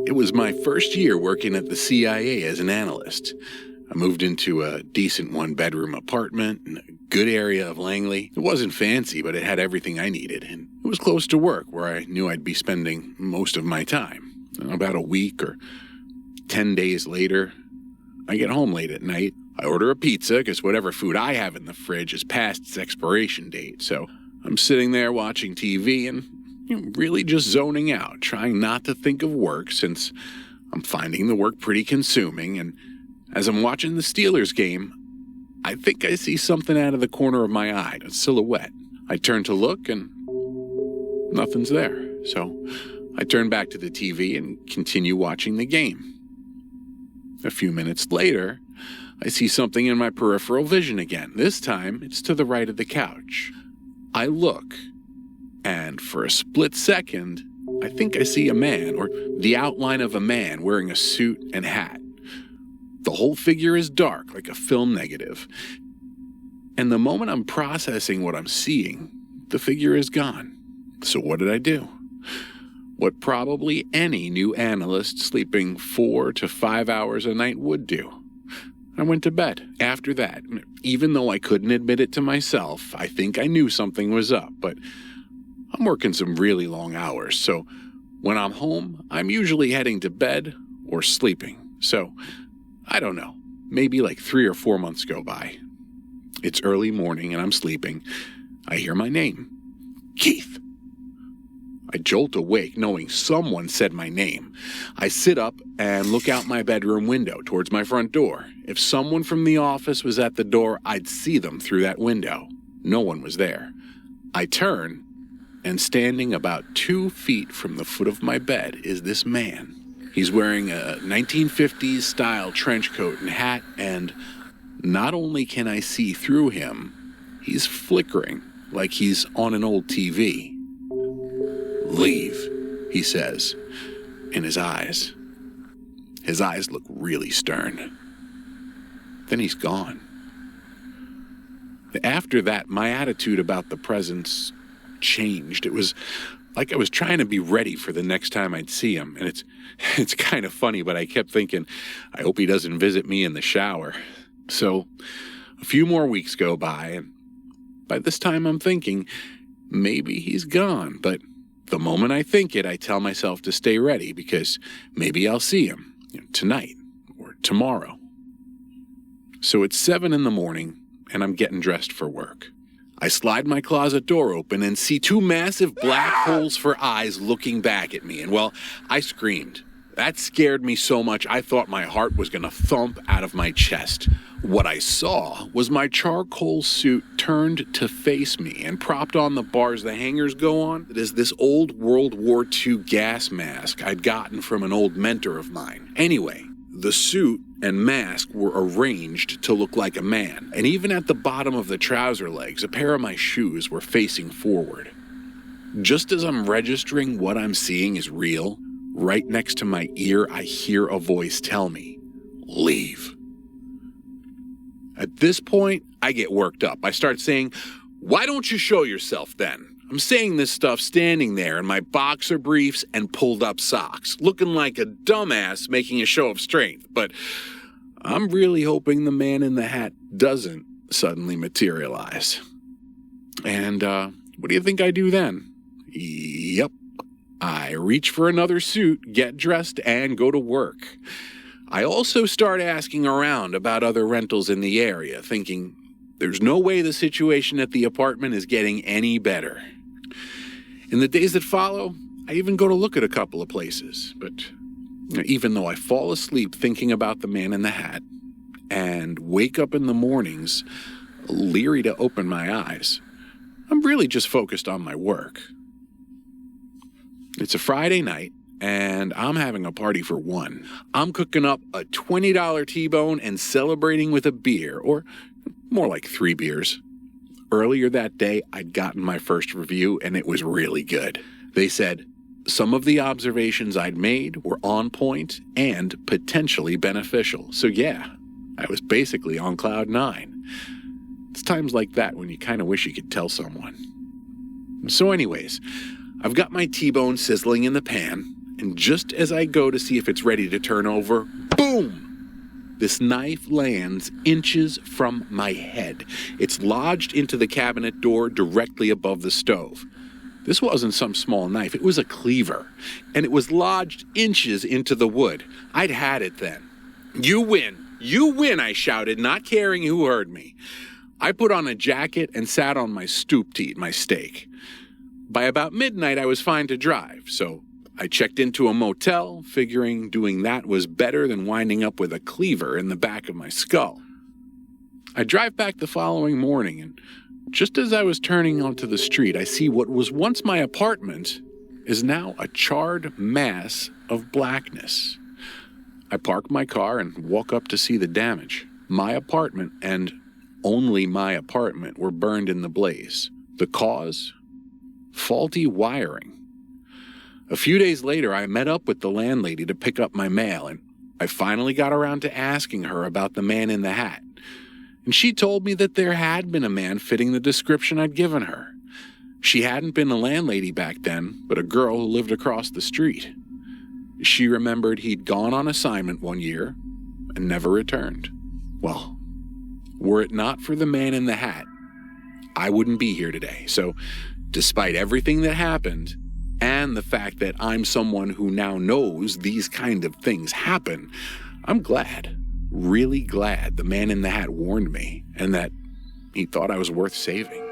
It was my first year working at the CIA as an analyst. I moved into a decent one-bedroom apartment in a good area of Langley. It wasn't fancy, but it had everything I needed, and it was close to work, where I knew I'd be spending most of my time. About a week or 10 days later, I get home late at night. I order a pizza because whatever food I have in the fridge is past its expiration date, so I'm sitting there watching TV and really just zoning out, trying not to think of work since I'm finding the work pretty consuming. And as I'm watching the Steelers game, I think I see something out of the corner of my eye, a silhouette. I turn to look and nothing's there. So I turn back to the TV and continue watching the game. A few minutes later, I see something in my peripheral vision again. This time, it's to the right of the couch. I look, and for a split second, I think I see a man, or the outline of a man, wearing a suit and hat. The whole figure is dark, like a film negative. And the moment I'm processing what I'm seeing, the figure is gone. So what did I do? What probably any new analyst sleeping 4 to 5 hours a night would do. I went to bed. After that, even though I couldn't admit it to myself, I think I knew something was up, but I'm working some really long hours, so when I'm home, I'm usually heading to bed or sleeping. So, I don't know, maybe like 3 or 4 months go by. It's early morning and I'm sleeping. I hear my name. Keith. I jolt awake knowing someone said my name. I sit up and look out my bedroom window towards my front door. If someone from the office was at the door, I'd see them through that window. No one was there. I turn, and standing about 2 feet from the foot of my bed is this man. He's wearing a 1950s style trench coat and hat, and not only can I see through him, he's flickering like he's on an old TV. "Leave," he says, in his eyes. His eyes look really stern. Then he's gone. After that, my attitude about the presence changed. It was like I was trying to be ready for the next time I'd see him. And it's kind of funny, but I kept thinking, I hope he doesn't visit me in the shower. So a few more weeks go by, and by this time I'm thinking, maybe he's gone. But the moment I think it, I tell myself to stay ready because maybe I'll see him tonight or tomorrow. So it's 7 a.m, and I'm getting dressed for work. I slide my closet door open and see 2 massive black holes for eyes looking back at me. And well, I screamed. That scared me so much I thought my heart was going to thump out of my chest. What I saw was my charcoal suit turned to face me, and propped on the bars the hangers go on, it is this old World War II gas mask I'd gotten from an old mentor of mine. Anyway, the suit and mask were arranged to look like a man, and even at the bottom of the trouser legs, a pair of my shoes were facing forward. Just as I'm registering what I'm seeing is real, right next to my ear, I hear a voice tell me, "Leave." At this point, I get worked up. I start saying, "Why don't you show yourself then?" I'm saying this stuff standing there in my boxer briefs and pulled up socks, looking like a dumbass making a show of strength. But I'm really hoping the man in the hat doesn't suddenly materialize. And what do you think I do then? Yep. I reach for another suit, get dressed, and go to work. I also start asking around about other rentals in the area, thinking there's no way the situation at the apartment is getting any better. In the days that follow, I even go to look at a couple of places, but even though I fall asleep thinking about the man in the hat and wake up in the mornings leery to open my eyes, I'm really just focused on my work. It's a Friday night, and I'm having a party for one. I'm cooking up a $20 T-bone and celebrating with a beer, or more like 3 beers. Earlier that day, I'd gotten my first review, and it was really good. They said some of the observations I'd made were on point and potentially beneficial. So yeah, I was basically on cloud 9. It's times like that when you kind of wish you could tell someone. So anyways, I've got my T-bone sizzling in the pan, and just as I go to see if it's ready to turn over, boom! This knife lands inches from my head. It's lodged into the cabinet door directly above the stove. This wasn't some small knife, it was a cleaver, and it was lodged inches into the wood. I'd had it then. "You win, I shouted, not caring who heard me. I put on a jacket and sat on my stoop to eat my steak. By about midnight, I was fine to drive, so I checked into a motel, figuring doing that was better than winding up with a cleaver in the back of my skull. I drive back the following morning, and just as I was turning onto the street, I see what was once my apartment is now a charred mass of blackness. I park my car and walk up to see the damage. My apartment, and only my apartment, were burned in the blaze. The cause? Faulty wiring. A few days later, I met up with the landlady to pick up my mail, and I finally got around to asking her about the man in the hat. And she told me that there had been a man fitting the description I'd given her. She hadn't been a landlady back then, but a girl who lived across the street. She remembered he'd gone on assignment one year and never returned. Well, were it not for the man in the hat, I wouldn't be here today. So, despite everything that happened, and the fact that I'm someone who now knows these kind of things happen, I'm glad, really glad the man in the hat warned me and that he thought I was worth saving.